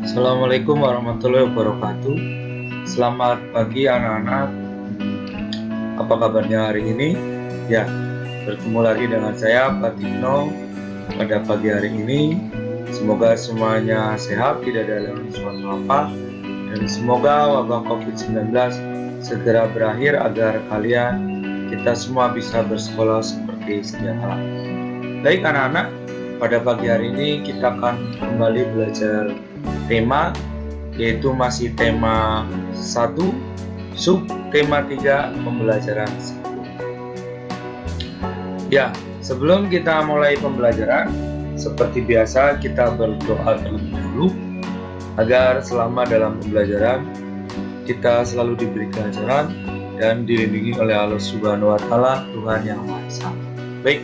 Assalamualaikum warahmatullahi wabarakatuh. Selamat pagi anak-anak. Apa kabarnya hari ini? Ya, bertemu lagi dengan saya Pak Tino pada pagi hari ini. Semoga semuanya sehat, tidak ada halangan suatu apa, dan semoga wabah COVID-19 segera berakhir agar kita semua bisa bersekolah seperti sedia kala. Baik anak-anak, pada pagi hari ini kita akan kembali belajar tema, yaitu masih tema 1, sub tema 3 pembelajaran 1. Ya, sebelum kita mulai pembelajaran, seperti biasa kita berdoa terlebih dahulu agar selama dalam pembelajaran kita selalu diberi kelancaran dan dilindungi oleh Allah Subhanahu wa taala, Tuhan yang Maha Esa. Baik,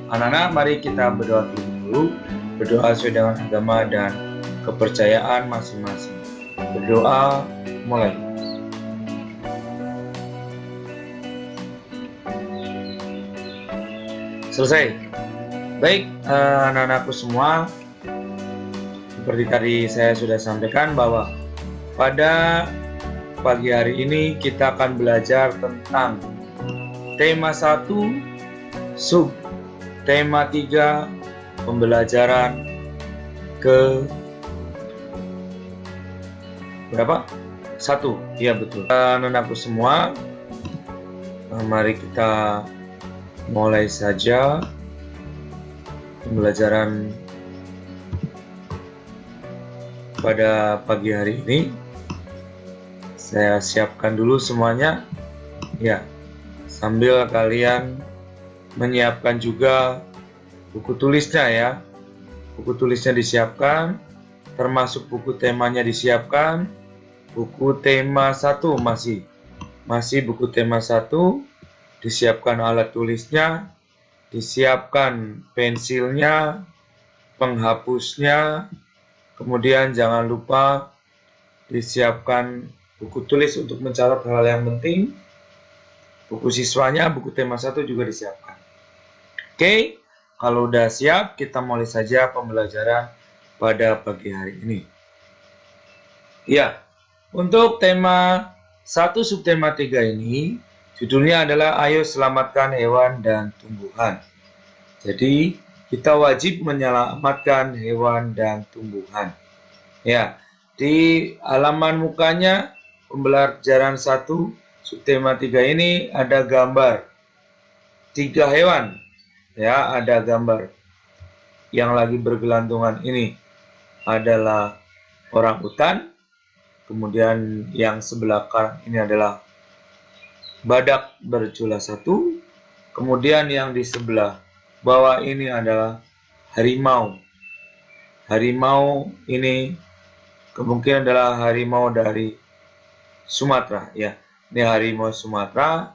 anak-anak, mari kita berdoa terlebih dahulu, berdoa sesuai dengan agama dan kepercayaan masing-masing. Berdoa mulai. Selesai. Baik, anak-anakku semua, seperti tadi saya sudah sampaikan bahwa pada pagi hari ini kita akan belajar tentang tema 1, sub tema 3 pembelajaran ke berapa? 1. Iya betul. Anak-anakku semua, mari kita mulai saja pembelajaran pada pagi hari ini. Saya siapkan dulu semuanya. Ya, sambil kalian menyiapkan juga buku tulisnya ya. Buku tulisnya disiapkan, termasuk buku temanya disiapkan. Buku tema 1 masih buku tema 1, disiapkan alat tulisnya, disiapkan pensilnya, penghapusnya, kemudian jangan lupa disiapkan buku tulis untuk mencatat hal yang penting. Buku siswanya, buku tema 1 juga disiapkan. Oke, kalau udah siap, kita mulai saja pembelajaran pada pagi hari ini. Ya, untuk tema 1 subtema 3 ini, judulnya adalah Ayo Selamatkan Hewan dan Tumbuhan. Jadi, kita wajib menyelamatkan hewan dan tumbuhan. Ya, di halaman mukanya pembelajaran 1 subtema 3 ini ada gambar 3 hewan. Ya, ada gambar yang lagi bergelantungan ini adalah orangutan. Kemudian yang sebelah kanan ini adalah badak bercula 1. Kemudian yang di sebelah bawah ini adalah harimau. Harimau ini kemungkinan adalah harimau dari Sumatera ya. Ini harimau Sumatera,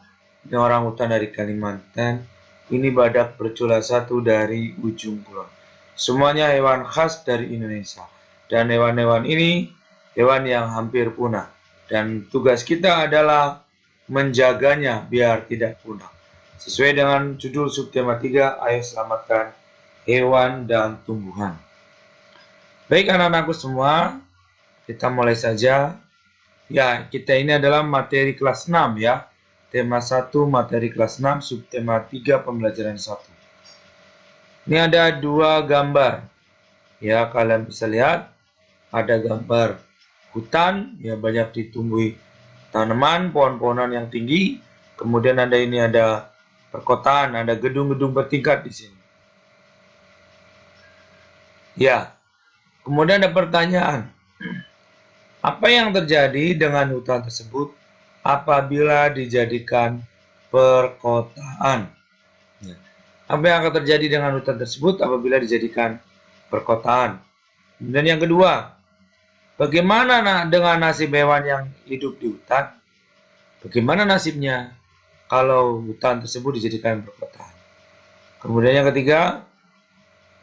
ini orangutan dari Kalimantan, ini badak bercula 1 dari ujung kulon. Semuanya hewan khas dari Indonesia. Dan hewan-hewan ini hewan yang hampir punah. Dan tugas kita adalah menjaganya biar tidak punah. Sesuai dengan judul subtema 3, Ayo Selamatkan Hewan dan Tumbuhan. Baik anak-anakku semua, kita mulai saja. Ya, kita ini adalah materi kelas 6 ya. Tema 1 materi kelas 6, subtema 3 pembelajaran 1. Ini ada 2 gambar. Ya, kalian bisa lihat ada gambar hutan, ya banyak ditumbuhi tanaman, pohon-pohonan yang tinggi. Kemudian ada perkotaan, ada gedung-gedung bertingkat di sini. Ya, kemudian ada pertanyaan. Apa yang terjadi dengan hutan tersebut apabila dijadikan perkotaan? Apa yang akan terjadi dengan hutan tersebut apabila dijadikan perkotaan? Dan yang kedua, bagaimana dengan nasib hewan yang hidup di hutan? Bagaimana nasibnya kalau hutan tersebut dijadikan perkotaan? Kemudian yang ketiga,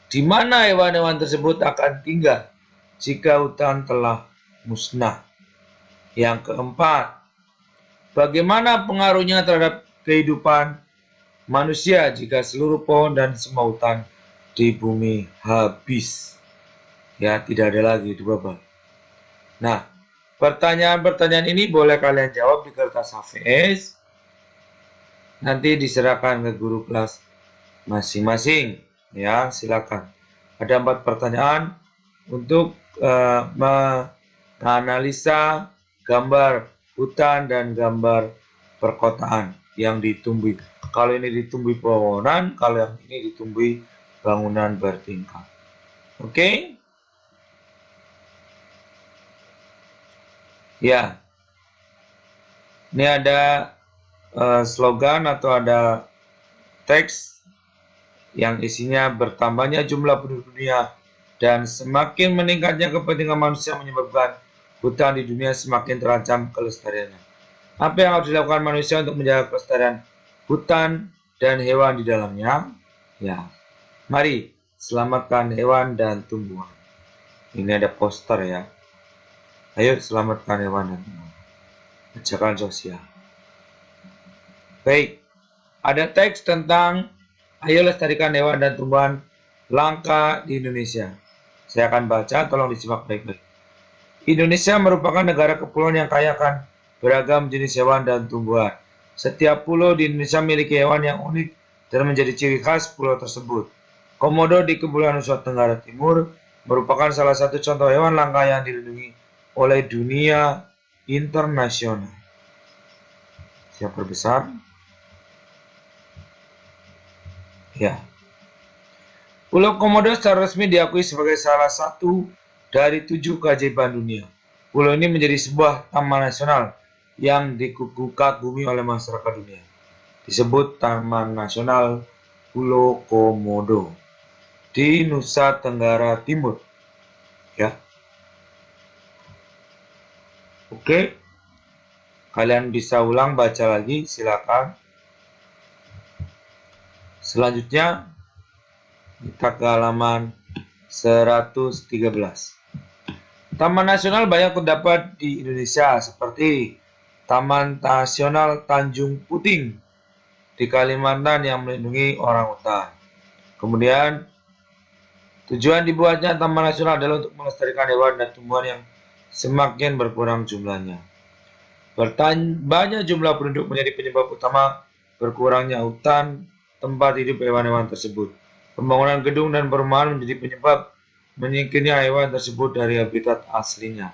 di mana hewan-hewan tersebut akan tinggal jika hutan telah musnah? Yang keempat, bagaimana pengaruhnya terhadap kehidupan manusia jika seluruh pohon dan semua hutan di bumi habis? Ya, tidak ada lagi di bawah. Nah, pertanyaan-pertanyaan ini boleh kalian jawab di kertas HVS. Nanti diserahkan ke guru kelas masing-masing. Ya, silakan. Ada 4 pertanyaan untuk menganalisa gambar hutan dan gambar perkotaan yang ditumbuhi. Kalau ini ditumbuhi pepohonan, kalau yang ini ditumbuhi bangunan bertingkat. Oke? Ya. Ini ada slogan atau ada teks yang isinya bertambahnya jumlah penduduk dunia dan semakin meningkatnya kepentingan manusia menyebabkan hutan di dunia semakin terancam kelestariannya. Apa yang harus dilakukan manusia untuk menjaga kelestarian hutan dan hewan di dalamnya? Ya, mari selamatkan hewan dan tumbuhan. Ini ada poster ya. Ayo selamatkan hewan dan tumbuhan. Ajakan sosial. Baik, ada teks tentang ayo lestarikan hewan dan tumbuhan langka di Indonesia. Saya akan baca, tolong disimak baik-baik. Indonesia merupakan negara kepulauan yang kaya akan beragam jenis hewan dan tumbuhan. Setiap pulau di Indonesia memiliki hewan yang unik dan menjadi ciri khas pulau tersebut. Komodo di Kepulauan Nusa Tenggara Timur merupakan salah satu contoh hewan langka yang dilindungi oleh dunia internasional. Saya perbesar. Ya. Pulau Komodo secara resmi diakui sebagai salah satu dari 7 keajaiban dunia. Pulau ini menjadi sebuah taman nasional yang dikagumi oleh masyarakat dunia. Disebut Taman Nasional Pulau Komodo di Nusa Tenggara Timur. Ya. Oke. Kalian bisa ulang baca lagi, silakan. Selanjutnya kita ke halaman 113. Taman nasional banyak terdapat di Indonesia seperti Taman Nasional Tanjung Puting di Kalimantan yang melindungi orangutan. Kemudian tujuan dibuatnya Taman Nasional adalah untuk melestarikan hewan dan tumbuhan yang semakin berkurang jumlahnya. Bertambahnya jumlah penduduk menjadi penyebab utama berkurangnya hutan tempat hidup hewan-hewan tersebut. Pembangunan gedung dan perumahan menjadi penyebab menyingkirnya hewan tersebut dari habitat aslinya.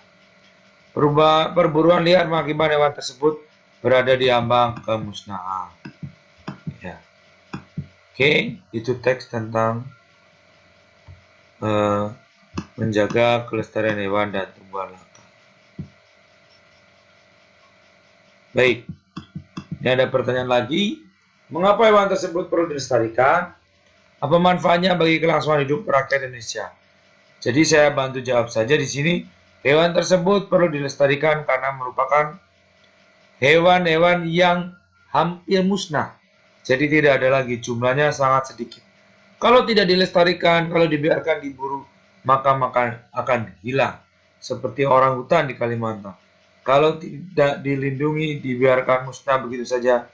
Perburuan liar mengakibatkan hewan tersebut berada di ambang kemusnahan. Ya. Oke, itu teks tentang menjaga kelestarian hewan dan tumbuhan langka. Baik, ini ada pertanyaan lagi. Mengapa hewan tersebut perlu dilestarikan? Apa manfaatnya bagi kelangsungan hidup rakyat Indonesia? Jadi saya bantu jawab saja di sini. Hewan tersebut perlu dilestarikan karena merupakan hewan-hewan yang hampir musnah. Jadi tidak ada lagi, jumlahnya sangat sedikit. Kalau tidak dilestarikan, kalau dibiarkan diburu, maka akan hilang. Seperti orang hutan di Kalimantan. Kalau tidak dilindungi, dibiarkan musnah begitu saja,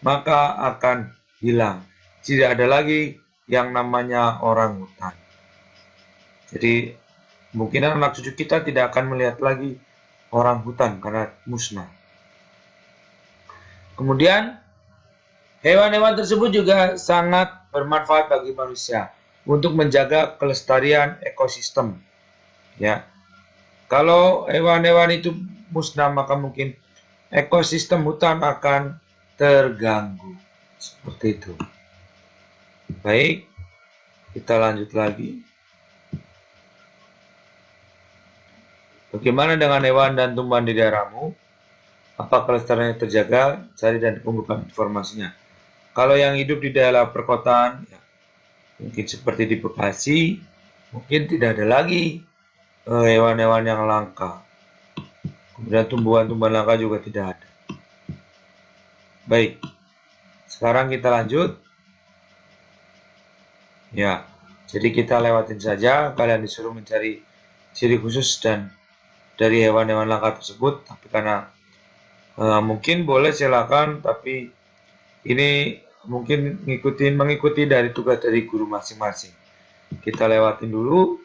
maka akan hilang. Tidak ada lagi yang namanya orang hutan. Jadi mungkin anak cucu kita tidak akan melihat lagi orang hutan karena musnah. Kemudian hewan-hewan tersebut juga sangat bermanfaat bagi manusia untuk menjaga kelestarian ekosistem. Ya, kalau hewan-hewan itu musnah maka mungkin ekosistem hutan akan terganggu. Seperti itu. Baik, kita lanjut lagi. Bagaimana dengan hewan dan tumbuhan di daerahmu? Apa kelestariannya terjaga? Cari dan kumpulkan informasinya. Kalau yang hidup di daerah perkotaan, ya, mungkin seperti di Bekasi, mungkin tidak ada lagi hewan-hewan yang langka. Kemudian tumbuhan-tumbuhan langka juga tidak ada. Baik, sekarang kita lanjut. Ya, jadi kita lewatin saja. Kalian disuruh mencari ciri khusus dan dari hewan-hewan langka tersebut, tapi karena mungkin boleh silakan, tapi ini mungkin mengikuti dari tugas dari guru masing-masing. Kita lewatin dulu.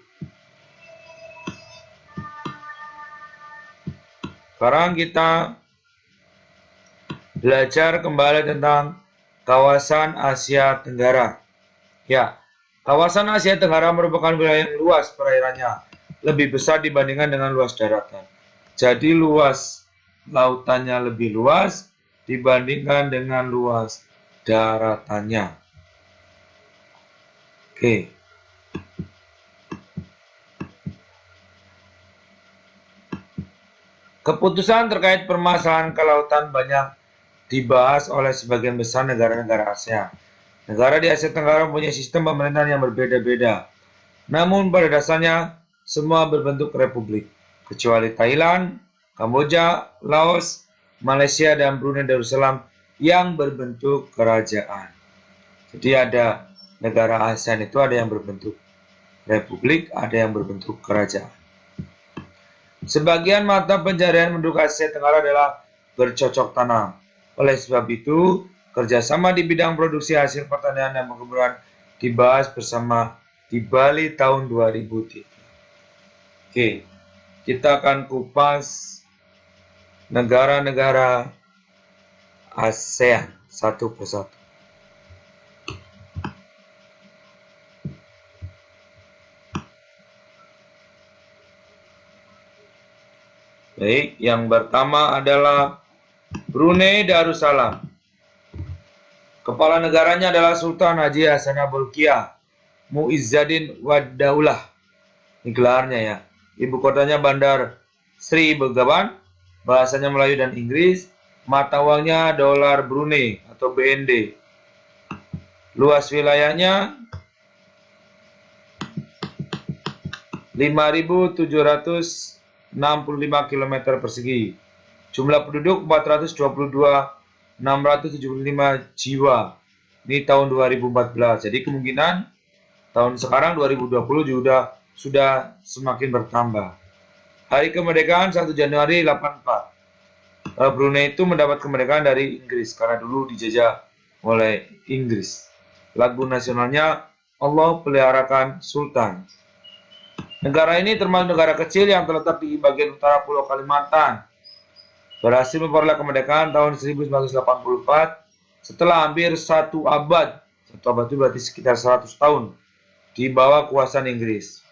Sekarang kita belajar kembali tentang kawasan Asia Tenggara. Ya, kawasan Asia Tenggara merupakan wilayah yang luas perairannya, lebih besar dibandingkan dengan luas daratan. Jadi luas lautannya lebih luas dibandingkan dengan luas daratannya. Oke. Keputusan terkait permasalahan kelautan banyak dibahas oleh sebagian besar negara-negara Asia. Negara di Asia Tenggara mempunyai sistem pemerintahan yang berbeda-beda. Namun pada dasarnya semua berbentuk republik, kecuali Thailand, Kamboja, Laos, Malaysia, dan Brunei Darussalam yang berbentuk kerajaan. Jadi ada negara ASEAN itu ada yang berbentuk republik, ada yang berbentuk kerajaan. Sebagian mata pencarian penduduk Asia Tenggara adalah bercocok tanam. Oleh sebab itu, kerjasama di bidang produksi hasil pertanian dan perkebunan dibahas bersama di Bali tahun 2003. Oke, kita akan kupas negara-negara ASEAN satu persatu. Baik, yang pertama adalah Brunei Darussalam. Kepala negaranya adalah Sultan Haji Hassanal Bolkiah Muizzaddin Wad-Daulah. Ini gelarnya ya. Ibu kotanya Bandar Sri Begawan, bahasanya Melayu dan Inggris, mata uangnya dolar Brunei atau BND. Luas wilayahnya 5.765 km persegi. Jumlah penduduk 422.675 jiwa. Ini tahun 2014. Jadi kemungkinan tahun sekarang 2020 juga sudah semakin bertambah. Hari kemerdekaan 1 Januari 84. Brunei itu mendapat kemerdekaan dari Inggris karena dulu dijajah oleh Inggris. Lagu nasionalnya Allah Peliharakan Sultan. Negara ini termasuk negara kecil yang terletak di bagian utara Pulau Kalimantan. Berhasil memperoleh kemerdekaan tahun 1984 setelah hampir satu abad. Satu abad itu berarti sekitar 100 tahun di bawah kekuasaan Inggris.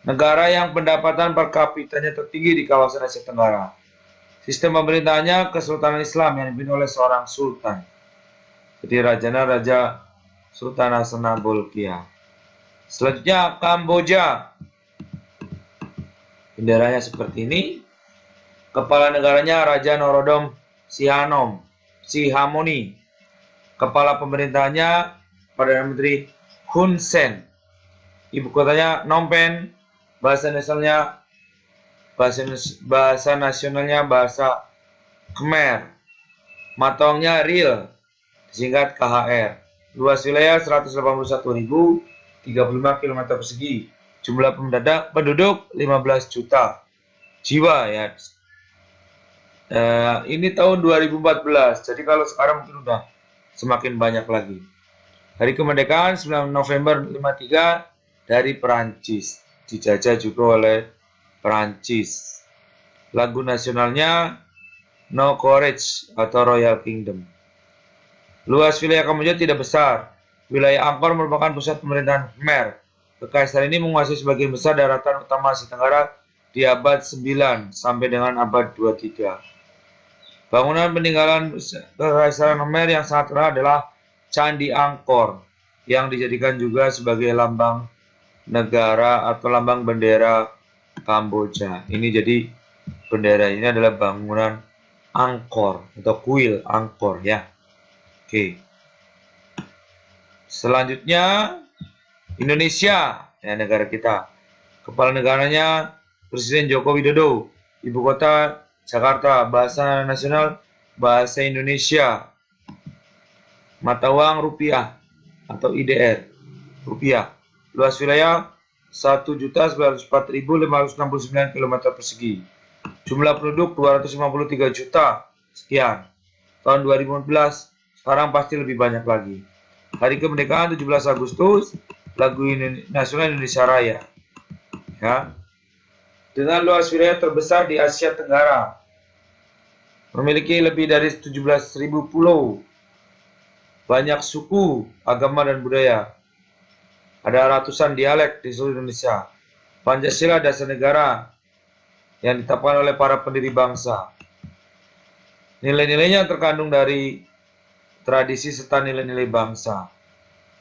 Negara yang pendapatan per kapitanya tertinggi di kawasan Asia Tenggara. Sistem pemerintahannya Kesultanan Islam yang dipimpin oleh seorang sultan. Jadi rajanya Raja Sultan Hassanal Bolkiah. Selanjutnya Kamboja. Benderanya seperti ini. Kepala negaranya Raja Norodom Sihamoni. Kepala pemerintahannya Perdana Menteri Hun Sen. Ibu kotanya Phnom Penh. Bahasa nasionalnya bahasa Khmer. Matongnya Riel, disingkat KHR. Luas wilayah 181.035 km persegi. Jumlah penduduk 15 juta jiwa ya. Ini tahun 2014. Jadi kalau sekarang mungkin udah semakin banyak lagi. Hari kemerdekaan 9 November 53 dari Perancis. Dijajah juga oleh Perancis. Lagu nasionalnya No Courage atau Royal Kingdom. Luas wilayah Kamboja tidak besar. Wilayah Angkor merupakan pusat pemerintahan Khmer. Kekaisaran ini menguasai sebagian besar daratan utama Asia Tenggara di abad 9 sampai dengan abad 23. Bangunan peninggalan Kekaisaran Khmer yang sangat terkenal adalah Candi Angkor yang dijadikan juga sebagai lambang negara atau lambang bendera Kamboja. Ini jadi bendera ini adalah bangunan Angkor atau kuil Angkor ya. Oke. Selanjutnya Indonesia, ya negara kita. Kepala negaranya Presiden Joko Widodo. Ibu kota Jakarta. Bahasa nasional bahasa Indonesia. Mata uang rupiah atau IDR rupiah. Luas wilayah 1.904.569 km persegi. Jumlah penduduk 253 juta sekian. Tahun 2014 sekarang pasti lebih banyak lagi. Hari kemerdekaan 17 Agustus, lagu nasional Indonesia Raya. Ya. dengan luas wilayah terbesar di Asia Tenggara. Memiliki lebih dari 17.000 pulau, banyak suku, agama, dan budaya. Ada ratusan dialek di seluruh Indonesia. Pancasila dasar negara yang ditetapkan oleh para pendiri bangsa. Nilai-nilainya terkandung dari tradisi serta nilai-nilai bangsa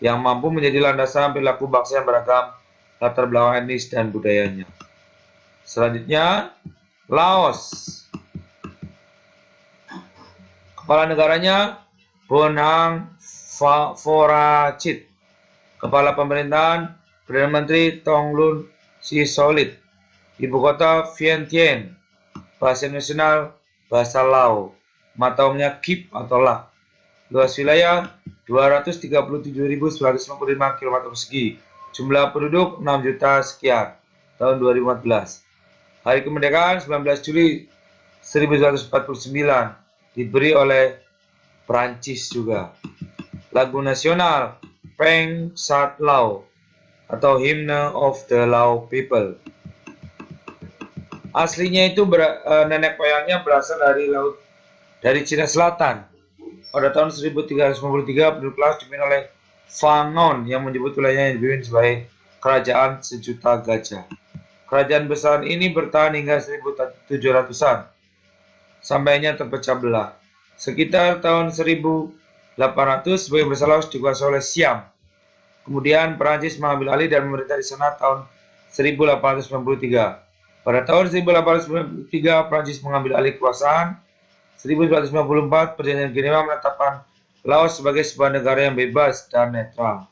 yang mampu menjadi landasan perilaku bangsa yang beragam, latar belakang etnis dan budayanya. Selanjutnya, Laos. Kepala negaranya Bonang Vorachit. Kepala pemerintahan Perdana Menteri Thongloun Sisoulith. Ibu kota Vientiane. Bahasa nasional bahasa Lao. Mata uangnya Kip atau Lak. Luas wilayah 237.955 km persegi. Jumlah penduduk 6 juta sekian. Tahun 2014. Hari kemerdekaan 19 Juli 1949 diberi oleh Prancis juga. Lagu nasional Peng Sat Lao atau Hymn of the Lao People. Aslinya itu nenek moyangnya berasal dari Cina Selatan. Pada tahun 1353 penduduk Laos dipimpin oleh Fangon yang menyebut wilayahnya dipimpin sebagai kerajaan sejuta gajah. Kerajaan besar ini bertahan hingga 1700-an. Sampainya terpecah belah. Sekitar tahun 1800 sebagian besar Laos dikuasai oleh Siam. Kemudian Perancis mengambil alih dan memerintah di sana tahun 1893. Pada tahun 1893 Perancis mengambil alih kekuasaan. 1994 Perjanjian Geneva menetapkan Laos sebagai sebuah negara yang bebas dan netral.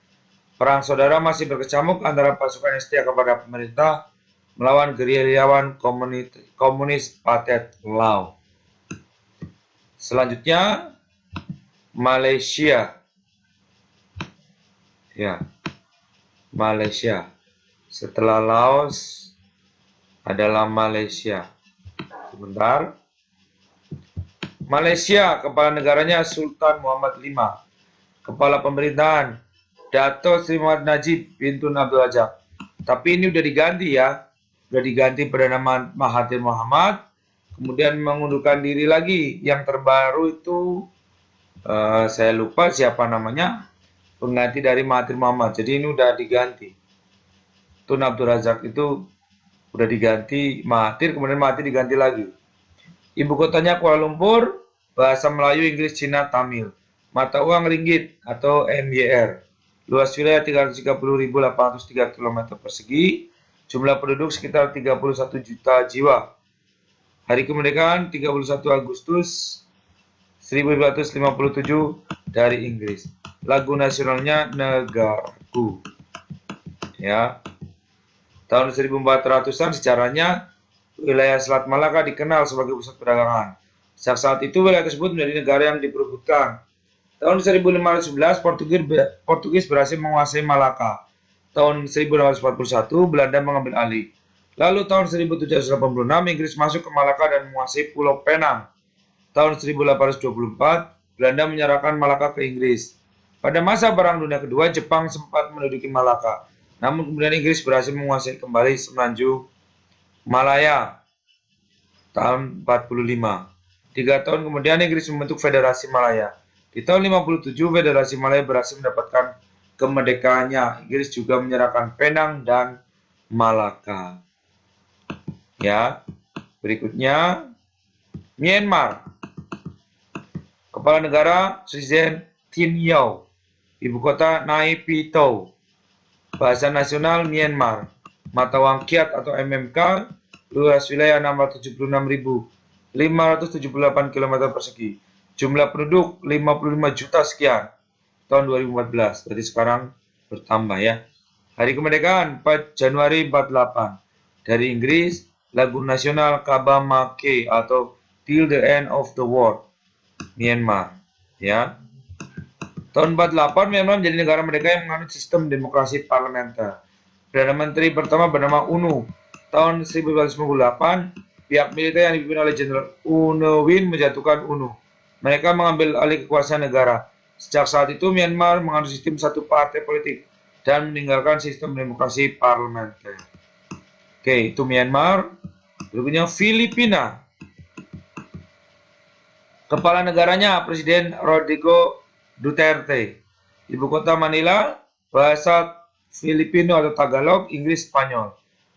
Perang saudara masih berkecamuk antara pasukan yang setia kepada pemerintah melawan gerilyawan komunis Pathet Lao. Selanjutnya, Malaysia. Ya, Malaysia. Setelah Laos adalah Malaysia. Sebentar. Malaysia, kepala negaranya Sultan Muhammad V. Kepala pemerintahan Dato Sri Muhammad Najib bin Tun Abdul Razak. Tapi ini udah diganti ya. Udah diganti Perdana Mahathir Mohamad. Kemudian mengundurkan diri lagi. Yang terbaru itu saya lupa siapa namanya. Pengganti dari Mahathir Mohamad. Jadi ini udah diganti. Tun Abdul Razak itu udah diganti Mahathir, kemudian Mahathir diganti lagi. Ibu kotanya Kuala Lumpur. Bahasa Melayu, Inggris, Cina, Tamil. Mata uang ringgit atau MYR. Luas wilayah 330.803 km persegi. Jumlah penduduk sekitar 31 juta jiwa. Hari kemerdekaan 31 Agustus 1957 dari Inggris. Lagu nasionalnya Negaraku. Ya. Tahun 1400-an sejarahnya wilayah Selat Malaka dikenal sebagai pusat perdagangan. Sejak saat itu wilayah tersebut menjadi negara yang diperebutkan. Tahun 1511 Portugis berhasil menguasai Malaka. Tahun 1841 Belanda mengambil alih. Lalu tahun 1786 Inggris masuk ke Malaka dan menguasai Pulau Penang. Tahun 1824 Belanda menyerahkan Malaka ke Inggris. Pada masa Perang Dunia Kedua Jepang sempat menduduki Malaka. Namun kemudian Inggris berhasil menguasai kembali semenanjung Malaya tahun 45. 3 tahun kemudian Inggris membentuk Federasi Malaya. Di tahun 57 Federasi Malaya berhasil mendapatkan kemerdekaannya. Inggris juga menyerahkan Penang dan Malaka. Ya, berikutnya Myanmar. Kepala negara Presiden Tin Yau. Ibu kota Naypyidaw. Bahasa nasional Myanmar. Mata uang Kyat atau MMK. Luas wilayah 676.578 km persegi. Jumlah penduduk 55 juta sekian. Tahun 2014. Berarti sekarang bertambah ya. Hari kemerdekaan 4 Januari 48. Dari Inggris, lagu nasional Kabamake atau Till the End of the World. Myanmar. Ya. Tahun 48 Myanmar menjadi negara merdeka yang menganut sistem demokrasi parlementer. Perdana Menteri pertama bernama UNU. Tahun 1998, pihak militer yang dipimpin oleh Jenderal U Ne Win menjatuhkan UNU. Mereka mengambil alih kekuasaan negara. Sejak saat itu Myanmar menganut sistem satu partai politik dan meninggalkan sistem demokrasi parlementer. Oke, itu Myanmar. Berikutnya Filipina. Kepala negaranya Presiden Rodrigo Duterte. Ibu kota Manila, bahasa Filipino atau Tagalog, Inggris, Spanyol.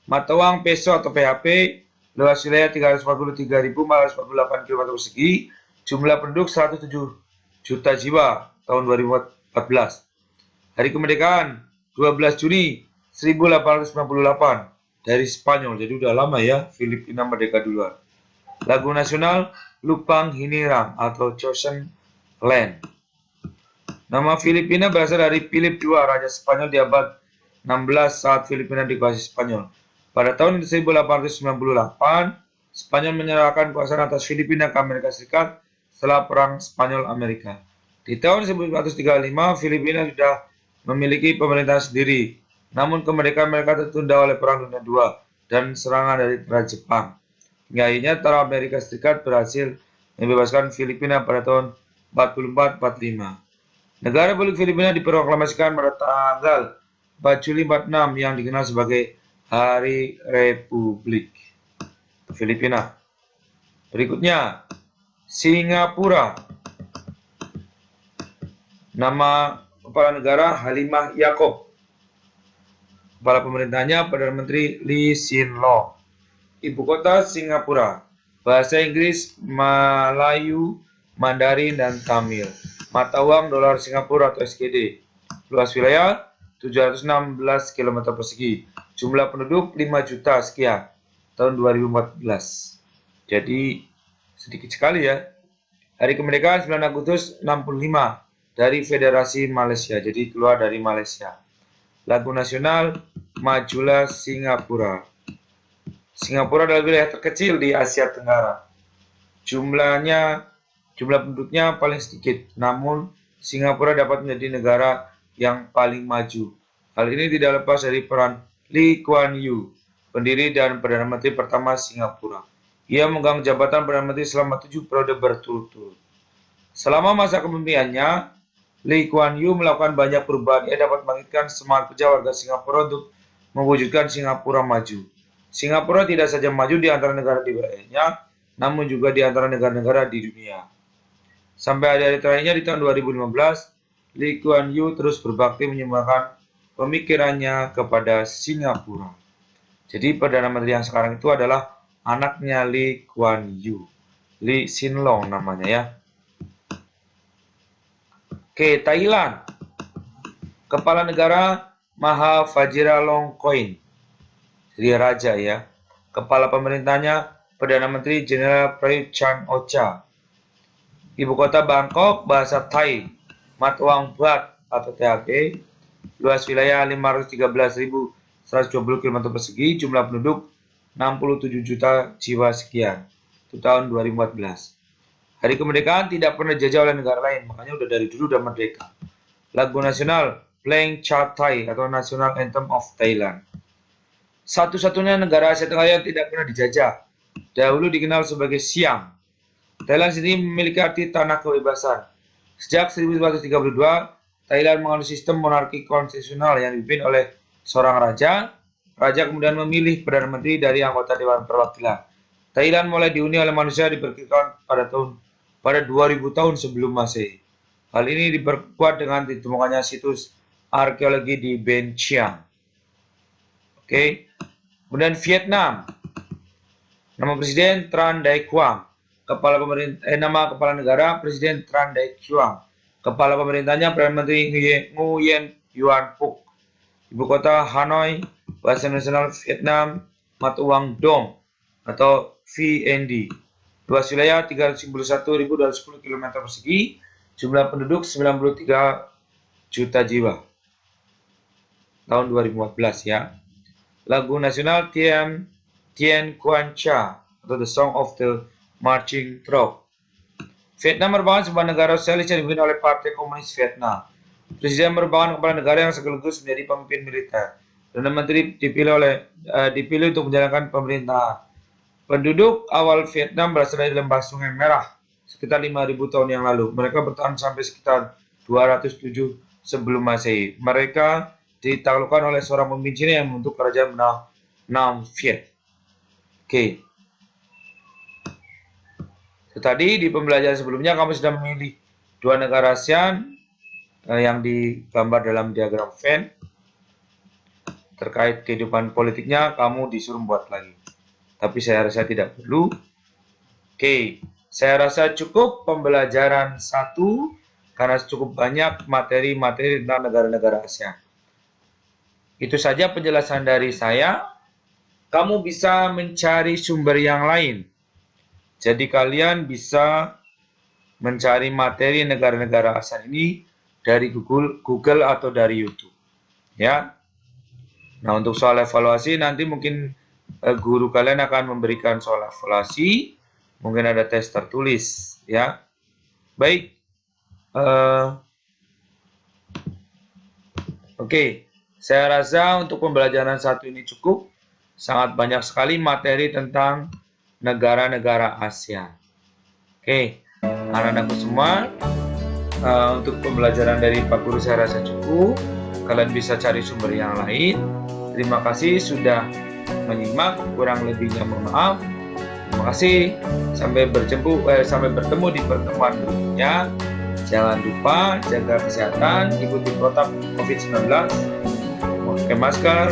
Mata uang peso atau PHP, luas wilayah 343.448 km persegi, jumlah penduduk 107 juta jiwa tahun 2014. Hari kemerdekaan 12 Juni 1898 dari Spanyol. Jadi udah lama ya Filipina merdeka duluan. Lagu nasional Lupang Hinirang atau Chosen Land. Nama Filipina berasal dari Philip II, Raja Spanyol di abad 16 saat Filipina dikuasai Spanyol. Pada tahun 1898, Spanyol menyerahkan kekuasaan atas Filipina ke Amerika Serikat setelah Perang Spanyol-Amerika. Di tahun 1935, Filipina sudah memiliki pemerintahan sendiri. Namun kemerdekaan mereka tertunda oleh Perang Dunia II dan serangan dari tentara Jepang. Hingga akhirnya tentara Amerika Serikat berhasil membebaskan Filipina pada tahun 44-45. Negara Republik Filipina diproklamasikan pada tanggal 4 Juli 46 yang dikenal sebagai Hari Republik Filipina. Berikutnya, Singapura. Nama kepala negara Halimah Yacob. Kepala pemerintahnya Perdana Menteri Lee Hsien Loong. Ibu kota Singapura. Bahasa Inggris, Melayu, Mandarin, dan Tamil. Mata uang dolar Singapura atau SGD. Luas wilayah 716 km persegi. Jumlah penduduk 5 juta sekian tahun 2014. Jadi sedikit sekali ya. Hari kemerdekaan 9 Agustus 65 dari Federasi Malaysia. Jadi keluar dari Malaysia. Lagu nasional Majulah Singapura. Singapura adalah wilayah terkecil di Asia Tenggara. Jumlah penduduknya paling sedikit, namun Singapura dapat menjadi negara yang paling maju. Hal ini tidak lepas dari peran Lee Kuan Yew, pendiri dan Perdana Menteri pertama Singapura. Ia memegang jabatan Perdana Menteri selama 7 periode berturut-turut. Selama masa kepemimpinannya, Lee Kuan Yew melakukan banyak perubahan. Ia dapat membangkitkan semangat kerja warga Singapura untuk mewujudkan Singapura maju. Singapura tidak saja maju di antara negara di wilayahnya, namun juga di antara negara-negara di dunia. Sampai hari terakhirnya di tahun 2015, Lee Kuan Yew terus berbakti menyumbangkan pemikirannya kepada Singapura. Jadi Perdana Menteri yang sekarang itu adalah anaknya Lee Kuan Yew. Lee Hsien Loong namanya ya. Oke, Thailand. Kepala negara Maha Vajiralongkorn. Jadi raja ya. Kepala pemerintahnya Perdana Menteri Jenderal Prayut Chan-o-cha. Ibu kota Bangkok, bahasa Thai, mata uang baht atau THB. Luas wilayah 513.120 km persegi, jumlah penduduk 67 juta jiwa sekian. Itu tahun 2014. Hari kemerdekaan tidak pernah dijajah oleh negara lain, makanya udah dari dulu udah merdeka. Lagu nasional Plaeng Chart Thai atau National Anthem of Thailand. Satu-satunya negara Asia Tenggara yang tidak pernah dijajah. Dahulu dikenal sebagai Siam. Thailand sendiri memiliki arti tanah kebebasan. Sejak 1932, Thailand menganut sistem monarki konstitusional yang dipimpin oleh seorang raja. Raja kemudian memilih Perdana Menteri dari anggota Dewan Perwakilan. Thailand mulai dihuni oleh manusia diperkirakan pada 2000 tahun sebelum Masehi. Hal ini diperkuat dengan ditemukannya situs arkeologi di Ben Chiang. Oke. Kemudian Vietnam. Nama presiden Tran Dai Quang. Nama kepala negara Presiden Tran Dai Quang. Kepala pemerintahnya Perdana Menteri Nguyen Yuan Phuc. Ibu kota Hanoi. Bahasa nasional Vietnam, mata uang Dong atau VND. Luas wilayah 391.210 km persegi. Jumlah penduduk 93 juta jiwa. Tahun 2014 ya. Lagu nasional Tien Quan Cha atau The Song of the Marching Troop. Vietnam merupakan sebuah negara sosialis yang dipimpin oleh Partai Komunis Vietnam. Presiden merupakan kepala negara yang sekaligus menjadi pemimpin militer. Perdana Menteri dipilih untuk menjalankan pemerintahan. Penduduk awal Vietnam berasal dari lembah Sungai Merah sekitar 5.000 tahun yang lalu. Mereka bertahan sampai sekitar 207 sebelum Masehi. Mereka ditaklukkan oleh seorang pemimpin Cina yang membentuk kerajaan bernama Nam Viet. Oke. Tadi di pembelajaran sebelumnya kamu sudah memilih dua negara ASEAN yang digambar dalam diagram Venn. Terkait kehidupan politiknya kamu disuruh buat lagi. Tapi saya rasa tidak perlu. Oke, saya rasa cukup pembelajaran 1 karena cukup banyak materi-materi tentang negara-negara ASEAN. Itu saja penjelasan dari saya. Kamu bisa mencari sumber yang lain. Jadi kalian bisa mencari materi negara-negara ASEAN ini dari Google atau dari YouTube. Ya. Nah, untuk soal evaluasi nanti mungkin guru kalian akan memberikan soal evaluasi, mungkin ada tes tertulis, ya. Baik. Oke, saya rasa untuk pembelajaran 1 ini cukup. Sangat banyak sekali materi tentang negara-negara ASEAN. Oke, anak-anakku semua, untuk pembelajaran dari Pak Guru saya rasa cukup. Kalian bisa cari sumber yang lain. Terima kasih sudah menyimak, kurang lebihnya mohon maaf. Terima kasih. Sampai bertemu di pertemuan berikutnya. Jangan lupa jaga kesehatan, ikuti protokol COVID-19, pakai masker,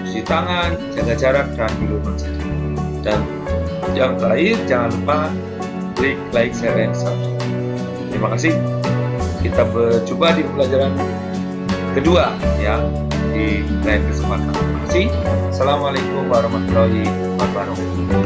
cuci tangan, jaga jarak, dan di rumah saja. Dan yang terakhir, jangan lupa klik like, share, dan subscribe. Terima kasih. Kita berjumpa di pelajaran kedua ya di lain kesempatan. Terima kasih. Assalamualaikum warahmatullahi wabarakatuh.